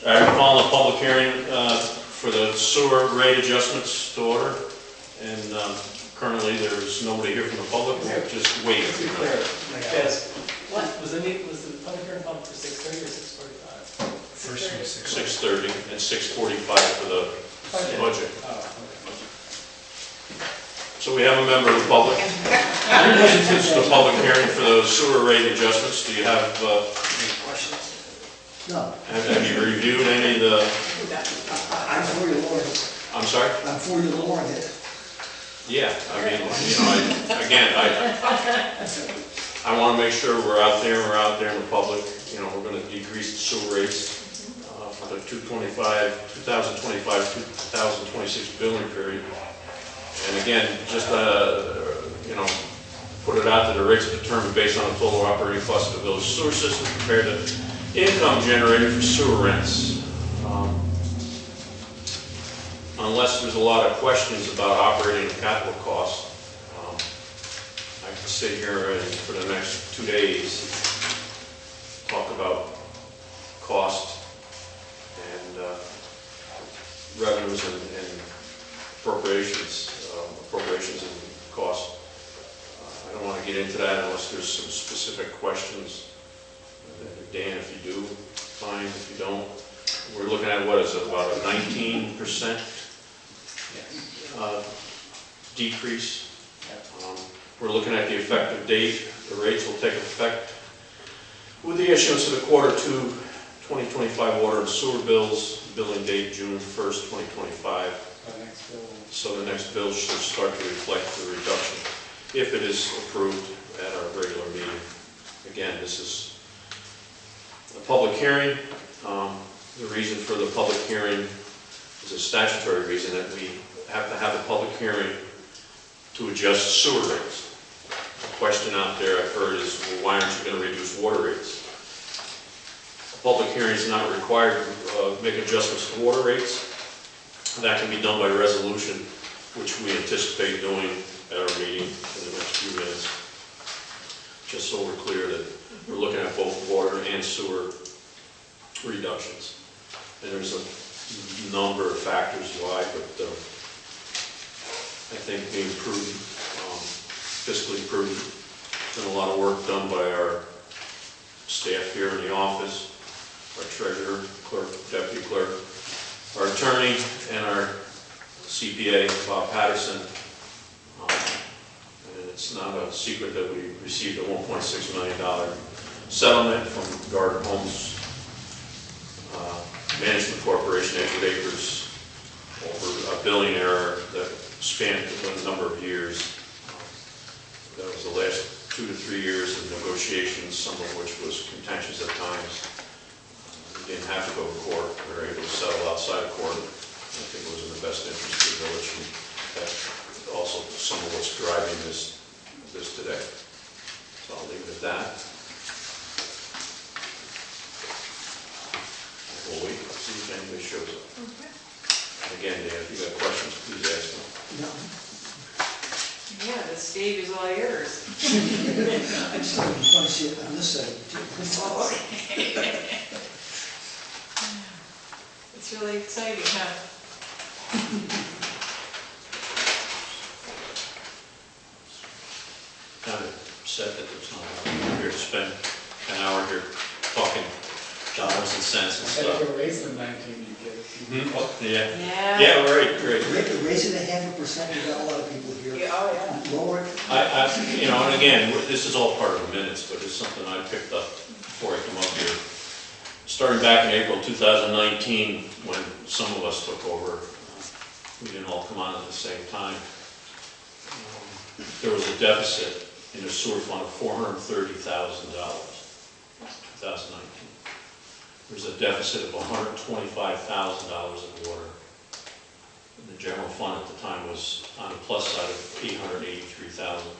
I'm calling a public hearing for the sewer rate adjustments to order, and currently there's nobody here from the public. We'll just wait. To be clear, yes. What was the public hearing called for 6:30 or 6:45? First one was 6:30 and 6:45 for the budget. So we have a member of the public. This is the public hearing for the sewer rate adjustments. Do you have Any questions? No, have you reviewed any of the? I'm for you, Lauren. I'm sorry. I'm for you, Lauren. Yeah, I mean, I want to make sure we're out there in the public. You know, we're going to decrease the sewer rates for the 2025-2026 billing period. And again, just put it out that the rates are determined based on the total operating cost of the village sewer system compared to income generated for sewer rents. Unless there's a lot of questions about operating and capital costs, I can sit here and for the next 2 days talk about cost and revenues and appropriations and costs. I don't want to get into that unless there's some specific questions. Dan, if you do, fine. If you don't, we're looking at what is it, about a 19% decrease. We're looking at the effective date. The rates will take effect with the issuance of the Quarter 2 2025 water and sewer bills, billing date June 1st, 2025. So the next bill should start to reflect the reduction if it is approved at our regular meeting. Again, this is a public hearing. The reason for the public hearing is a statutory reason that we have to have a public hearing to adjust sewer rates. The question out there I've heard is, well, why aren't you going to reduce water rates? A public hearing is not required to make adjustments to water rates. That can be done by resolution, which we anticipate doing at our meeting in the next few minutes. Just so we're clear that we're looking at both water and sewer reductions. And there's a number of factors why, but I think being prudent, fiscally prudent, been a lot of work done by our staff here in the office, our treasurer, clerk, deputy clerk, our attorney, and our CPA, Bob Patterson. And it's not a secret that we received a $1.6 million settlement from Gardner Homes Management Corporation, Edgewood Acres, over a billing error that spanned a number of years. That was the last 2 to 3 years of negotiations, some of which was contentious at times. We didn't have to go to court. We were able to settle outside of court. I think it was in the best interest of the village, and that's also some of what's driving this today. So I'll leave it at that. We'll wait and see if anybody shows up. Okay. And again, Dan, if you got questions, please ask them. No. Yeah, the stage is all yours. I just want to see it on this side. Oh, okay. It's really exciting, huh? Kind of upset that there's not enough here to spend an hour here talking dollars and cents and If stuff. you raise them 19, you get it. Yeah. Yeah, right, great. Raise it 0.5%, you got a lot of people here. Yeah, oh, yeah. Lower it. And again, this is all part of the minutes, but it's something I picked up before I come up here. Starting back in April 2019, when some of us took over, we didn't all come on at the same time. There was a deficit in the sewer fund of $430,000, 2019. There's a deficit of $125,000 in water. And the general fund at the time was on the plus side of $883,000.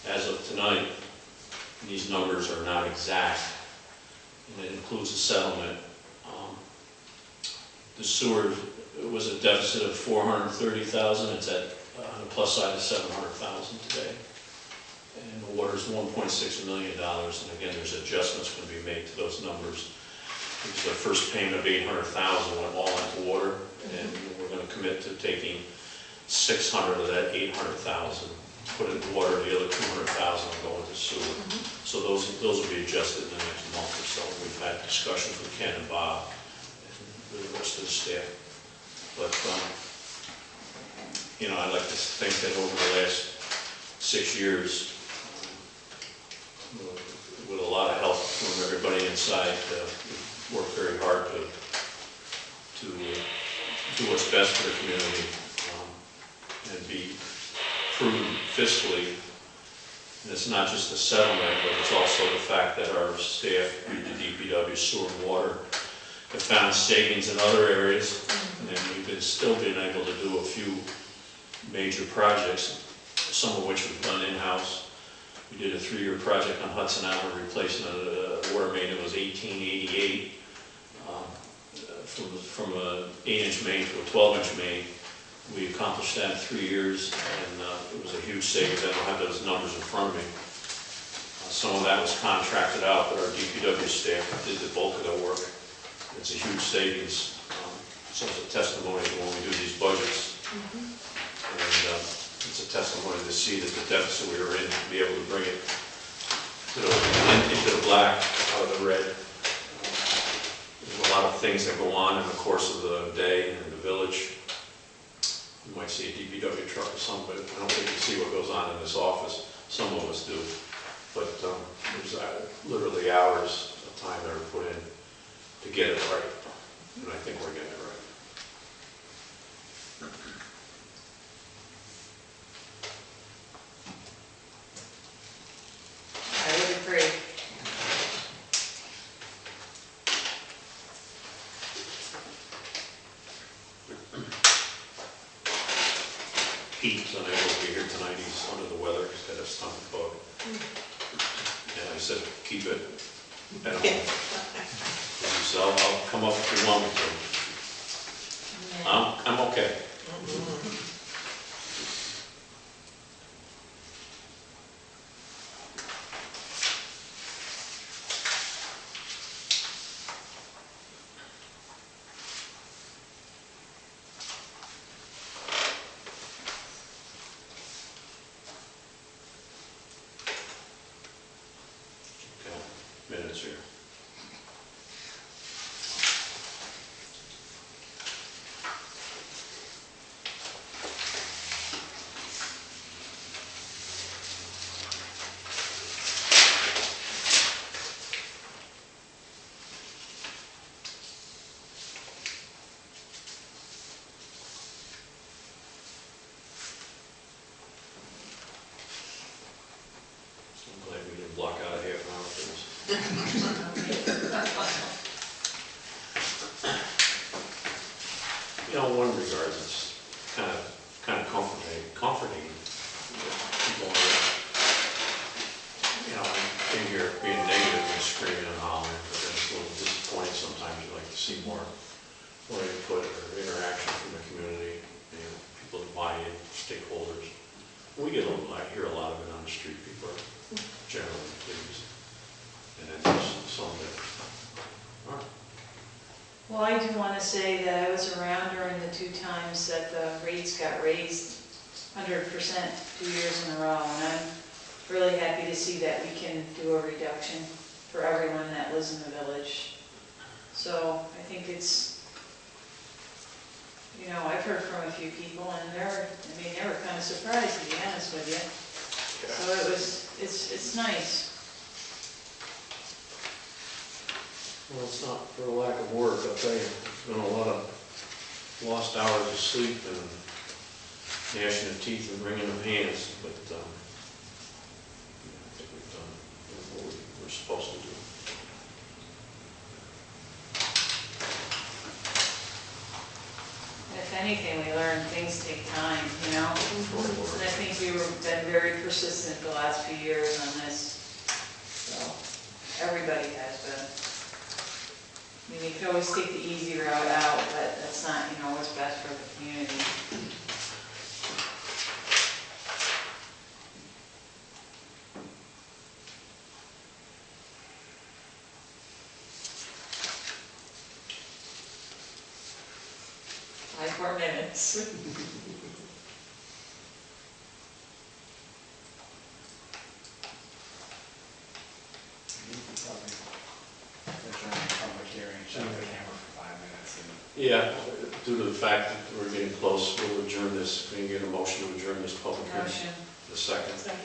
As of tonight, these numbers are not exact, and it includes a settlement. The sewer was a deficit of $430,000. It's at on the plus side of $700,000 today. And the water is $1.6 million. And again, there's adjustments going to be made to those numbers It was the first payment of 800,000 went all into water, and we're going to commit to taking 600 of that 800,000, put it in water, the other 200,000 will go into sewer. So those will be adjusted in the next month or so. We've had discussions with Ken and Bob and the rest of the staff. But, you know, I'd like to think that over the last 6 years, with a lot of help from everybody inside, we've worked very hard to do what's best for the community and be prudent fiscally. And it's not just the settlement, but it's also the fact that our staff, the DPW, sewer and water, have found savings in other areas, and we've still been able to do a few major projects, some of which we've done in-house. We did a 3-year project on Hudson Avenue, replacing a water main that was 1888, from an 8-inch main to a 12-inch main. We accomplished that in 3 years, and it was a huge savings. I don't have those numbers in front of me. Some of that was contracted out, but our DPW staff did the bulk of the work. It's a huge savings. So it's a testimony to when we do these budgets. And it's a testimony to see that the deficit we were in, to be able to bring it into the black, out of the red. There's a lot of things that go on in the course of the day in the village. You might see a DPW truck or something, but I don't think you see what goes on in this office. Some of us do. But there's literally hours of time that are put in to get it right. And I think we're getting it right. I would agree. Pete's unable to be here tonight. He's under the weather. He's got a stomach bug. And I said, keep it at home. He said, I'll come up if you want me to. I'm okay. Minutes here. I'm glad we didn't block out a half an hour for this. You know, in one regard, it's kind of comforting that people are, you know, in here being negative and screaming and hollering, but then it's a little disappointing sometimes. You like to see more input or interaction from the community, you know, people that buy in, stakeholders. We get I hear a lot of it on the street. People are generally pleased. And then there's some that aren't. Well, I do want to say that I was around during the 2 times that the rates got raised 100% 2 years in a row, and I'm really happy to see that we can do a reduction for everyone that lives in the village. So I think it's, you know, I've heard from a few people, and they were kind of surprised, to be honest with you. So it's nice. Well, it's not for a lack of work, I'll tell you. There's been a lot of lost hours of sleep and gnashing of teeth and wringing of hands, but I think we've done what we're supposed to do. And if anything, we learn things take time, you know? And I think we've been very persistent the last few years on this. So, everybody has been. I mean, you can always take the easy route out, but that's not, you know, what's best for the community. 4 minutes. Adjourn the public hearing, shut the camera for 5 minutes and. Yeah, due to the fact that we're getting close, we'll adjourn this, we can get a motion to adjourn this public hearing. Motion. The second. Second.